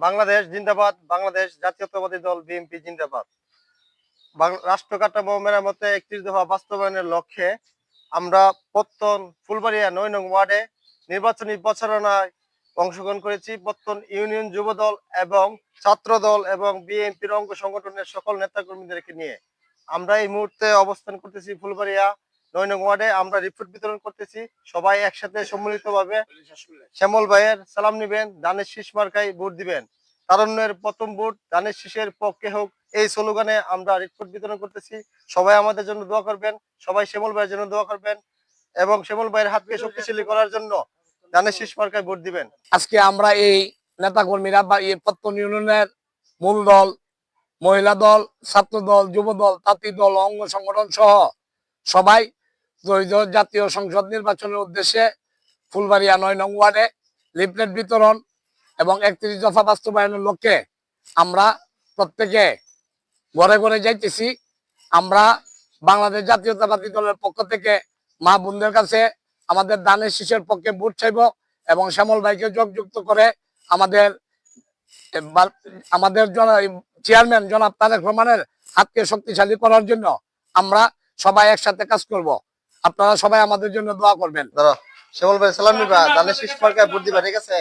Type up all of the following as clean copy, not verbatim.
বাংলাদেশ জিন্দাবাদ, বাংলাদেশ জাতীয়তাবাদী দল বিএনপি জিন্দাবাদ। রাষ্ট্র কাঠামো মেরামতে 31 দফা বাস্তবায়নের লক্ষ্যে আমরা পত্তন ফুলবাড়িয়া 9 নং ওয়ার্ডে নির্বাচনী প্রচারণায় অংশগ্রহণ করেছি। পত্তন ইউনিয়ন যুব দল এবং ছাত্র দল এবং বিএনপির অঙ্গ সংগঠনের সকল নেতাকর্মীদেরকে নিয়ে আমরা এই মুহূর্তে অবস্থান করতেছি ফুলবাড়িয়া 9 নং ওয়ার্ডে। আমরা রিপোর্ট বিতরণ করতেছি, সবাই একসাথে সম্মিলিতভাবে শ্যামল ভাইয়ের সালাম নিবেন, ধানের শীষ মার্কায় ভোট দিবেন। তারুণ্যের প্রথম ভোট ধানের শীষের পক্ষে হোক, এই স্লোগানে আমরা রিপোর্ট বিতরণ করতেছি। সবাই আমাদের জন্য দোয়া করবেন, সবাই শ্যামল ভাইয়ের জন্য দোয়া করবেন এবং শ্যামল ভাইয়ের হাতকে শক্তিশালী করার জন্য ধানের শীষ মার্কায় ভোট দিবেন। আজকে আমরা এই নেতা কর্মীরা বা এই পত্তন ইউনিয়নের মূল দল, মহিলা দল, ছাত্র দল, যুব দল, তাঁতি দল, অঙ্গ সংগঠন সহ সবাই জাতীয় সংসদ নির্বাচনের উদ্দেশ্যে ফুলবাড়িয়া 9 নং ওয়ার্ডে লিফলেট বিতরণ এবং 31 দফা বাস্তবায়নের লক্ষ্যে আমরা প্রত্যেকে ঘরে ঘরে যাইতেছি। আমরা বাংলাদেশ জাতীয়তাবাদী দলের পক্ষ থেকে মা বোনদের কাছে আমাদের ধানের শীষের পক্ষে ভোট চাইব এবং শ্যামল ভাইকে যোগযুক্ত করে আমাদের চেয়ারম্যান জনাব তারেক রহমানের হাতকে শক্তিশালী করার জন্য আমরা সবাই একসাথে কাজ করব। আপনারা সবাই আমাদের জন্য দোয়া করবেন। শ্যামল ভাই সালাম নিবা, ধানের শীষ মার্কায় ভোট দিবা, ঠিক আছে?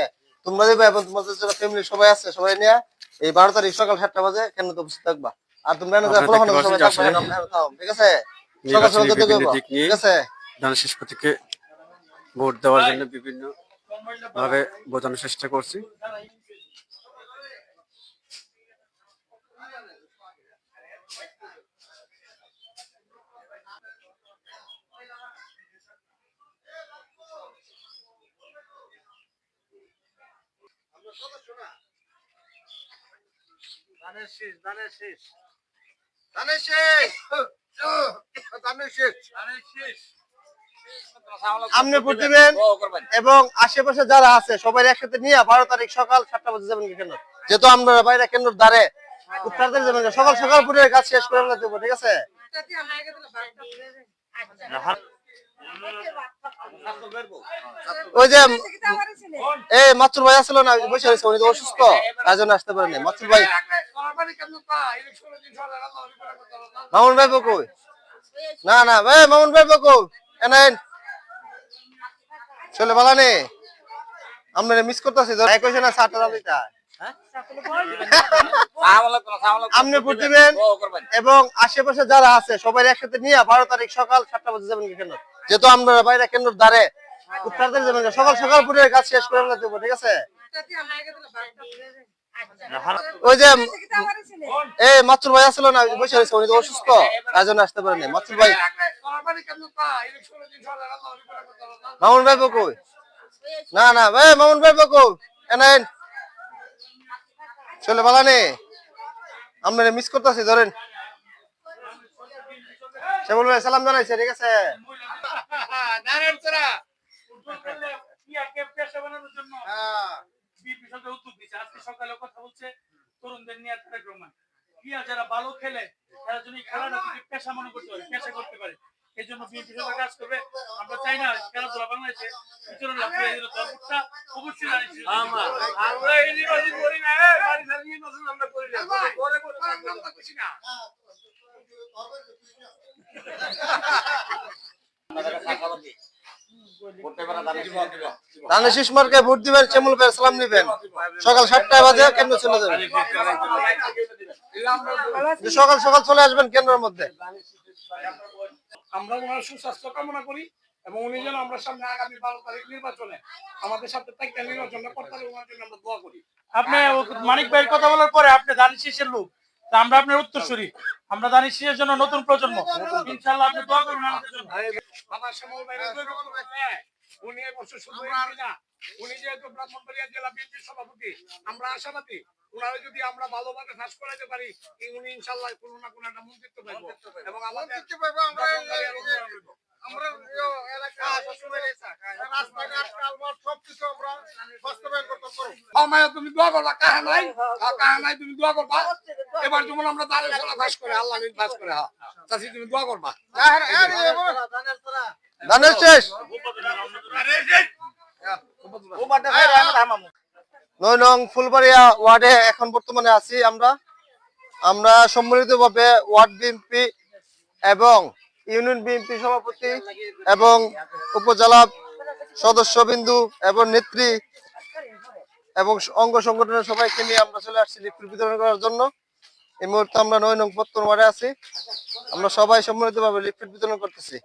তোমরা দিবা এবং তোমাদের যারা ফ্যামিলি সবাই আছে সবাই নিয়ে এই 12 তারিখ সকাল 7টা বাজে কেন্দ্রে উপস্থিত থাকবা। আর তোমরা সবাই থাকবা, ঠিক আছে? সকাল সকাল ঠিক আছে? ধানের শীষ প্রতীকে ভোট দেওয়ার জন্য বিভিন্ন ভাবে বোঝানোর চেষ্টা করছি। আপনি ভোট দিবেন এবং আশেপাশে যারা আছে সবাই একসাথে নিয়ে 12 তারিখ সকাল 7টা বাজে যাবেন কেন, যেহেতু আমরা বাইরে কেন্দ্র দ্বারে উত্তরদের যাবেন সকাল সকাল ভোটের কাজ শেষ করে আমরা দেবো, ঠিক আছে? ওই যে এই মাছুর ভাই আসলো না, বসে রয়েছে, উনি তো অসুস্থ, তার জন্য আসতে পারেনি। মাছুর ভাই, মামুন ভাই বকই না না ভাই, মামুন ভাই বকো এনেন চলে ভালো নেই, আমরা মিস করতেছি। কইছে না 7টা দাবিটা আপনি ভোট দিবেন এবং আশেপাশে যারা আছে সবাই একসাথে নিয়ে 12 তারিখ সকাল 7টা বাজে যাবেন কেন, যেহেতু আমরা বাইরে কেন্দ্র দ্বারে উত্তরদের যাবেন সকাল সকাল ভোটের কাজ শেষ করে আমরা দেবো, ঠিক আছে? ওই যে এই মাছুর ভাই আসলো না, বসে রয়েছে, উনি তো অসুস্থ, তার জন্য আসতে পারেনি। মাছুর ভাই, মামুন ভাই বকই না না ভাই, মামুন ভাই বকো এনেন চলে ভালো নেই, আমরা মিস করতেছি। ধরেন শ্যামল ভাই সালাম জানাইছে, ঠিক আছে? যারা ভালো খেলে তারা যদি খেলাটা পেশা মনে করতে পারে, পেশা করতে পারে, এই জন্য বিএনপি সরকার কাজ করবে। আমরা চাই না খেলাধুলা বাংলাদেশে অবশ্যই আমরা এই নির্বাচন করি না, বাড়ি সারি নির্বাচন আমরা করি না, করছি না। ধানের শীষ মার্কায় ভোট দিবেন, শ্যামল ভাইয়ের সালাম নিবেন, সকাল 7টা বাজে কেন্দ্র চলে যাবেন, সকাল সকাল চলে আসবেন কেন্দ্রের মধ্যে। আমরা ওনার সুস্বাস্থ্য কামনা করি এবং উনি যেন আমরা সামনে আগামী 12 তারিখ নির্বাচনে আমাদের সাথে একটা নির্বাচন করতে পারি, ওনার জন্য আমরা দোয়া করি। আপনি মানিক ভাইয়ের কথা বলার পরে আপনি ধানের শীষের লোক, তা আমরা আপনার উত্তরসূরি, আমরা ধানের শীষের জন্য নতুন প্রজন্ম, ইনশাআল্লাহ আপনি দোয়া করুন আমাদের জন্য। আমার শ্যামল ভাই উনি এই বছর শুধু না, উনি যেহেতু ব্রাহ্মণবাড়িয়া জেলা বিএনপির সভাপতি, আমরা আশাবাদী ওনারা যদি আমরা ভালোভাবে কাজ করাতে পারি উনি ইনশাআল্লাহ কোনো না কোনো একটা মন্ত্রিত্ব পাইব এবং আমাদের আমরা এলাকা সবকিছু আমরা বাস্তবায়ন করতে পারবো। তুমি দোয়া করবা, কাহা নাই তুমি দোয়া করবা, এবার যেমন আমরা দাঁড়িয়ে কাজ করে আল্লাহ কাজ করে চাষি তুমি দোয়া করবা। ধানের শেষ 9 নং ফুলবাড়িয়া ওয়ার্ডে এখন বর্তমানে আছি আমরা সম্মিলিতভাবে ওয়ার্ড বিএনপি এবং ইউনিয়ন বিএনপি সভাপতি এবং উপজেলা সদস্যবিন্দু এবং নেত্রী এবং অঙ্গ সংগঠনের সবাইকে নিয়ে আমরা চলে আসছি লিফলেট বিতরণ করার জন্য। এই মুহূর্তে আমরা 9 নং পত্তন ওয়ার্ডে আছি, আমরা সবাই সম্মিলিতভাবে লিফলেট বিতরণ করতেছি।